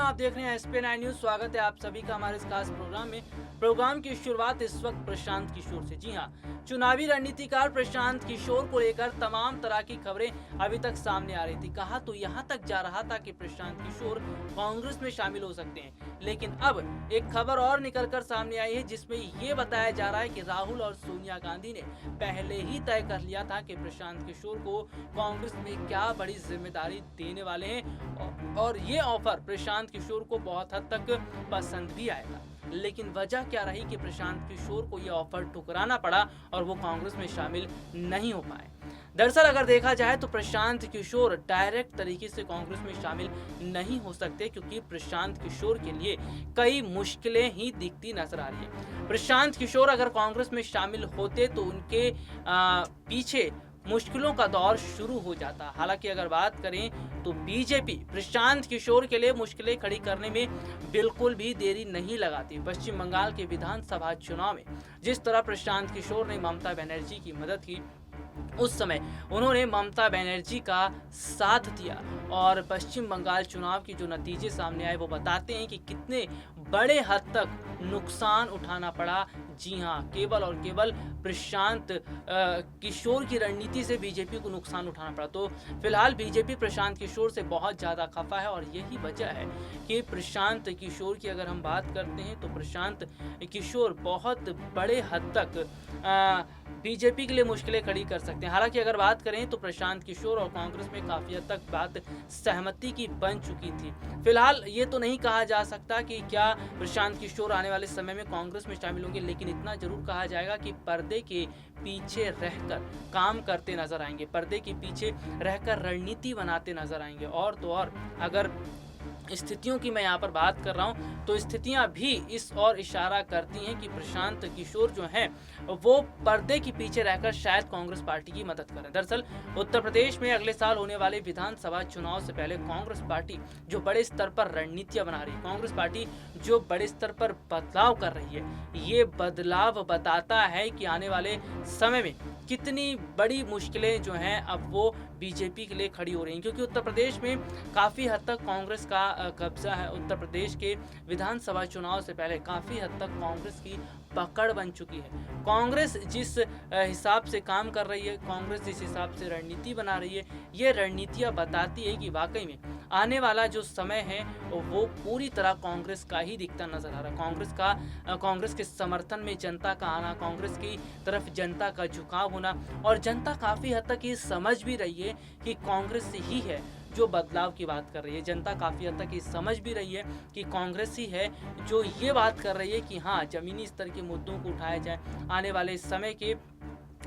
आप देख रहे हैं एसपी9 न्यूज। स्वागत है आप सभी का हमारे इस खास प्रोग्राम में। प्रोग्राम की शुरुआत इस वक्त प्रशांत किशोर से। जी हां, चुनावी रणनीतिकार प्रशांत किशोर को लेकर तमाम तरह की खबरें अभी तक सामने आ रही थी। कहा तो यहां तक जा रहा था कि प्रशांत किशोर कांग्रेस में शामिल हो सकते हैं, लेकिन अब एक खबर और निकलकर सामने आई है जिसमें ये बताया जा रहा है कि राहुल और सोनिया गांधी ने पहले ही तय कर लिया था कि प्रशांत किशोर को कांग्रेस में क्या बड़ी जिम्मेदारी देने वाले हैं और ये ऑफर प्रशांत किशोर को बहुत हद तक पसंद भी आएगा। लेकिन वजह क्या रही कि प्रशांत किशोर को यह ऑफर ठुकराना पड़ा और वो कांग्रेस में शामिल नहीं हो पाए। दरअसल अगर देखा जाए तो प्रशांत किशोर डायरेक्ट तरीके से कांग्रेस में शामिल नहीं हो सकते, क्योंकि प्रशांत किशोर के लिए कई मुश्किलें ही दिखती नजर आ रही है। प्रशांत किशोर अगर कांग्रेस में शामिल होते तो उनके पीछे मुश्किलों का दौर शुरू हो जाता। हालांकि अगर बात करें तो बीजेपी प्रशांत किशोर के लिए मुश्किलें खड़ी करने में बिल्कुल भी देरी नहीं लगाती। पश्चिम बंगाल के विधानसभा चुनाव में जिस तरह प्रशांत किशोर ने ममता बनर्जी की मदद की, उस समय उन्होंने ममता बनर्जी का साथ दिया और पश्चिम बंगाल चुनाव के जो नतीजे सामने आए वो बताते हैं कि कितने बड़े हद तक नुकसान उठाना पड़ा। जी हां, केवल और केवल प्रशांत किशोर की रणनीति से बीजेपी को नुकसान उठाना पड़ा। तो फिलहाल बीजेपी प्रशांत किशोर से बहुत ज़्यादा खफा है और यही वजह है कि प्रशांत किशोर की अगर हम बात करते हैं तो प्रशांत किशोर बहुत बड़े हद तक बीजेपी के लिए मुश्किलें खड़ी कर सकते हैं। हालांकि अगर बात करें तो प्रशांत किशोर और कांग्रेस में काफी हद तक बात सहमति की बन चुकी थी। फिलहाल ये तो नहीं कहा जा सकता कि क्या प्रशांत किशोर आने वाले समय में कांग्रेस में शामिल होंगे, लेकिन इतना जरूर कहा जाएगा कि पर्दे के पीछे रहकर काम करते नजर आएंगे, पर्दे के पीछे रहकर रणनीति बनाते नजर आएंगे। और तो और अगर स्थितियों की मैं यहाँ पर बात कर रहा हूँ तो स्थितियां भी इस और इशारा करती हैं कि प्रशांत किशोर जो हैं वो पर्दे के पीछे रहकर शायद कांग्रेस पार्टी की मदद करें। दरअसल उत्तर प्रदेश में अगले साल होने वाले विधानसभा चुनाव से पहले कांग्रेस पार्टी जो बड़े स्तर पर रणनीतियां बना रही है, कांग्रेस पार्टी जो बड़े स्तर पर बदलाव कर रही है, ये बदलाव बताता है कि आने वाले समय में कितनी बड़ी मुश्किलें जो हैं अब वो बीजेपी के लिए खड़ी हो रही हैं, क्योंकि उत्तर प्रदेश में काफ़ी हद तक कांग्रेस का कब्जा है। उत्तर प्रदेश के विधानसभा चुनाव से पहले काफ़ी हद तक कांग्रेस की पकड़ बन चुकी है। कांग्रेस जिस हिसाब से काम कर रही है, कांग्रेस जिस हिसाब से रणनीति बना रही है, ये रणनीतियाँ बताती है कि वाकई में आने वाला जो समय है वो पूरी तरह कांग्रेस का ही दिखता नजर आ रहा है। कांग्रेस के समर्थन में जनता का आना, कांग्रेस की तरफ जनता का झुकाव होना, और जनता काफ़ी हद तक ये समझ भी रही है कि कांग्रेस ही है जो बदलाव की बात कर रही है। जनता काफ़ी हद तक ये समझ भी रही है कि कांग्रेस ही है जो ये बात कर रही है कि हाँ, ज़मीनी स्तर के मुद्दों को उठाया जाए, आने वाले समय के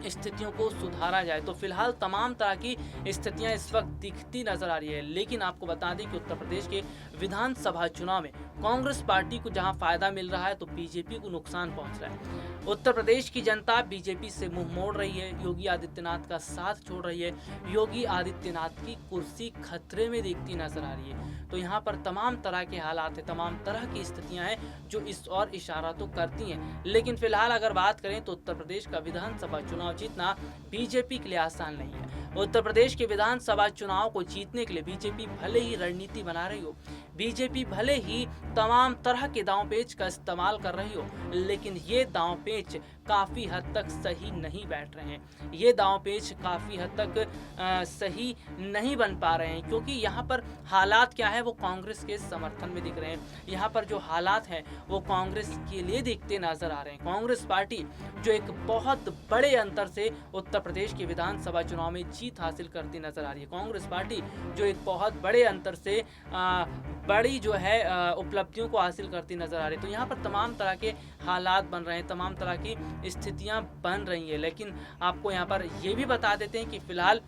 स्थितियों को सुधारा जाए। तो फिलहाल तमाम तरह की स्थितियां इस वक्त दिखती नजर आ रही है। लेकिन आपको बता दें कि उत्तर प्रदेश के विधानसभा चुनाव में कांग्रेस पार्टी को जहां फायदा मिल रहा है तो बीजेपी को नुकसान पहुंच रहा है। उत्तर प्रदेश की जनता बीजेपी से मुंह मोड़ रही है, योगी आदित्यनाथ का साथ छोड़ रही है, योगी आदित्यनाथ की कुर्सी खतरे में दिखती नजर आ रही है। तो यहाँ पर तमाम तरह के हालात है, तमाम तरह की स्थितियां हैं जो इस और इशारा तो करती हैं। लेकिन फिलहाल अगर बात करें तो उत्तर प्रदेश का विधानसभा चुनाव जीतना बीजेपी के लिए आसान नहीं है। उत्तर प्रदेश के विधानसभा चुनाव को जीतने के लिए बीजेपी भले ही रणनीति बना रही हो, बीजेपी भले ही तमाम तरह के दांव पेच का इस्तेमाल कर रही हो, लेकिन ये दांव पेच काफ़ी हद तक सही नहीं बैठ रहे हैं। ये दांव पेच काफ़ी हद तक सही नहीं बन पा रहे हैं, क्योंकि यहाँ पर हालात क्या है वो कांग्रेस के समर्थन में दिख रहे हैं। यहाँ पर जो हालात हैं वो कांग्रेस के लिए दिखते नजर आ रहे हैं। कांग्रेस पार्टी जो एक बहुत बड़े अंतर से उत्तर प्रदेश के विधानसभा चुनाव में जीत हासिल करती नजर आ रही है। कांग्रेस पार्टी जो एक बहुत बड़े अंतर से बड़ी जो है उपलब्धियों को हासिल करती नजर आ रही है। तो यहाँ पर तमाम तरह के हालात बन रहे हैं, तमाम तरह की स्थितियां बन रही हैं। लेकिन आपको यहाँ पर ये भी बता देते हैं कि फिलहाल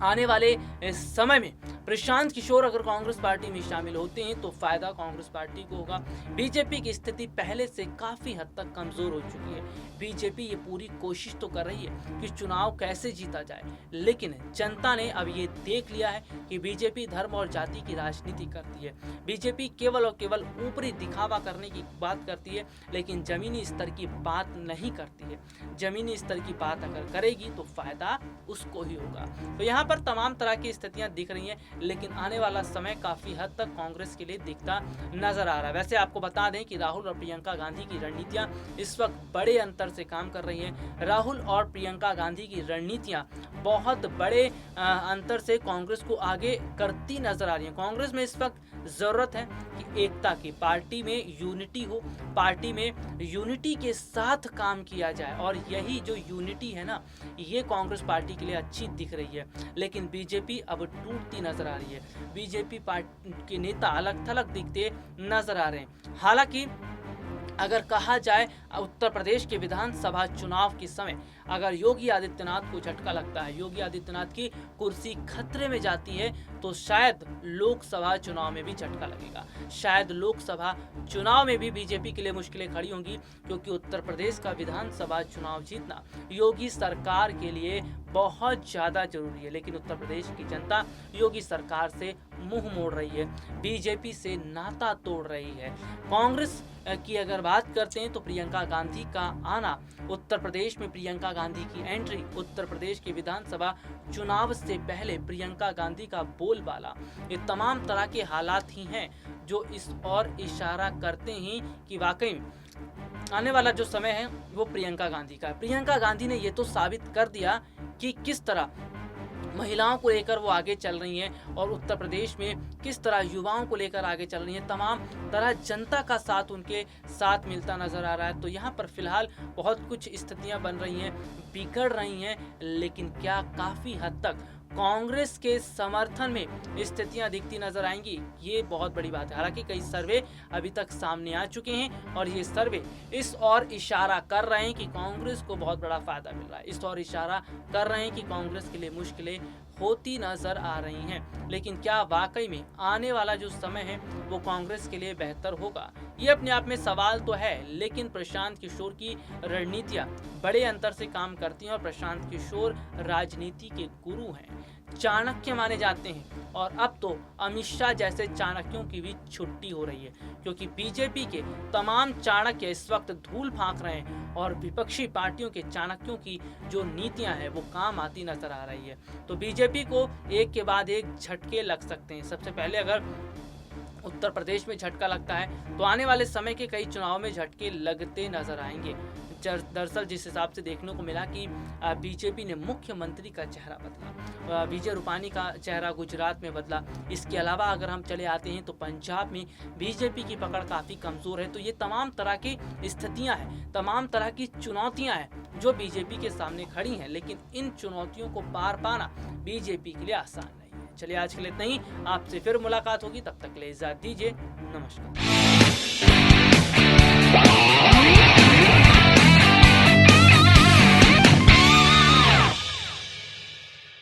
आने वाले समय में प्रशांत किशोर अगर कांग्रेस पार्टी में शामिल होते हैं तो फायदा कांग्रेस पार्टी को होगा। बीजेपी की स्थिति पहले से काफी हद तक कमजोर हो चुकी है। बीजेपी ये पूरी कोशिश तो कर रही है कि चुनाव कैसे जीता जाए, लेकिन जनता ने अब ये देख लिया है कि बीजेपी धर्म और जाति की राजनीति करती है। बीजेपी केवल और केवल ऊपरी दिखावा करने की बात करती है, लेकिन जमीनी स्तर की बात नहीं करती है। जमीनी स्तर की बात अगर करेगी तो फायदा उसको ही होगा। तो यहाँ पर तमाम तरह की स्थितियां दिख रही हैं, लेकिन आने वाला समय काफ़ी हद तक कांग्रेस के लिए दिखता नजर आ रहा है। वैसे आपको बता दें कि राहुल और प्रियंका गांधी की रणनीतियां इस वक्त बड़े अंतर से काम कर रही हैं। राहुल और प्रियंका गांधी की रणनीतियां बहुत बड़े अंतर से कांग्रेस को आगे करती नजर आ रही हैं। कांग्रेस में इस वक्त ज़रूरत है कि एकता की, पार्टी में यूनिटी हो, पार्टी में यूनिटी के साथ काम किया जाए, और यही जो यूनिटी है ना, ये कांग्रेस पार्टी के लिए अच्छी दिख रही है। लेकिन बीजेपी अब टूटती नजर आ रही है। बीजेपी पार्टी के नेता अलग थलग दिखते नजर आ रहे हैं। हालांकि अगर कहा जाए उत्तर प्रदेश के विधानसभा चुनाव के समय अगर योगी आदित्यनाथ को झटका लगता है, योगी आदित्यनाथ की कुर्सी खतरे में जाती है, तो शायद लोकसभा चुनाव में भी झटका लगेगा। शायद लोकसभा चुनाव में भी बीजेपी के लिए मुश्किलें खड़ी होंगी, क्योंकि उत्तर प्रदेश का विधानसभा चुनाव जीतना योगी सरकार के लिए बहुत ज़्यादा जरूरी है। लेकिन उत्तर प्रदेश की जनता योगी सरकार से मुंह मोड़ रही है, बीजेपी से नाता तोड़ रही है। कांग्रेस की अगर बात करते हैं तो प्रियंका गांधी का आना, उत्तर प्रदेश में प्रियंका गांधी की एंट्री, उत्तर प्रदेश के विधानसभा चुनाव से पहले प्रियंका गांधी का बोलबाला, ये तमाम तरह के हालात ही हैं जो इस ओर इशारा करते हैं कि वाकई आने वाला जो समय है वो प्रियंका गांधी का है। प्रियंका गांधी ने ये तो साबित कर दिया कि किस तरह महिलाओं को लेकर वो आगे चल रही हैं, और उत्तर प्रदेश में किस तरह युवाओं को लेकर आगे चल रही हैं। तमाम तरह जनता का साथ उनके साथ मिलता नजर आ रहा है। तो यहाँ पर फिलहाल बहुत कुछ स्थितियां बन रही हैं, बिगड़ रही हैं, लेकिन क्या काफ़ी हद तक कांग्रेस के समर्थन में स्थितियां दिखती नजर आएंगी, ये बहुत बड़ी बात है। हालांकि कई सर्वे अभी तक सामने आ चुके हैं, और ये सर्वे इस ओर इशारा कर रहे हैं कि कांग्रेस को बहुत बड़ा फायदा मिल रहा है, इस ओर इशारा कर रहे हैं कि कांग्रेस के लिए मुश्किलें होती नजर आ रही हैं। लेकिन क्या वाकई में आने वाला जो समय है वो कांग्रेस के लिए बेहतर होगा, ये अपने आप में सवाल तो है। लेकिन प्रशांत किशोर की रणनीतियां बड़े अंतर से काम करती हैं, और प्रशांत किशोर राजनीति के गुरु हैं, चाणक्य माने जाते हैं। और अब तो अमित शाह जैसे चाणक्यों की भी छुट्टी हो रही है, क्योंकि बीजेपी के तमाम चाणक्य इस वक्त धूल फांक रहे हैं, और विपक्षी पार्टियों के चाणक्यों की जो नीतियां हैं वो काम आती नजर आ रही है। तो बीजेपी को एक के बाद एक झटके लग सकते हैं। सबसे पहले अगर उत्तर प्रदेश में झटका लगता है, तो आने वाले समय के कई चुनाव में झटके लगते नजर आएंगे। दरअसल जिस हिसाब से देखने को मिला कि बीजेपी ने मुख्यमंत्री का चेहरा बदला, विजय रूपानी का चेहरा गुजरात में बदला। इसके अलावा अगर हम चले आते हैं तो पंजाब में बीजेपी की पकड़ काफ़ी कमज़ोर है। तो ये तमाम तरह की स्थितियां हैं, तमाम तरह की चुनौतियां हैं जो बीजेपी के सामने खड़ी हैं, लेकिन इन चुनौतियों को पार पाना बीजेपी के लिए आसान नहीं है। चलिए आज के लिए इतना ही, आपसे फिर मुलाकात होगी, तब तक के लिए इजाज़त दीजिए, नमस्कार।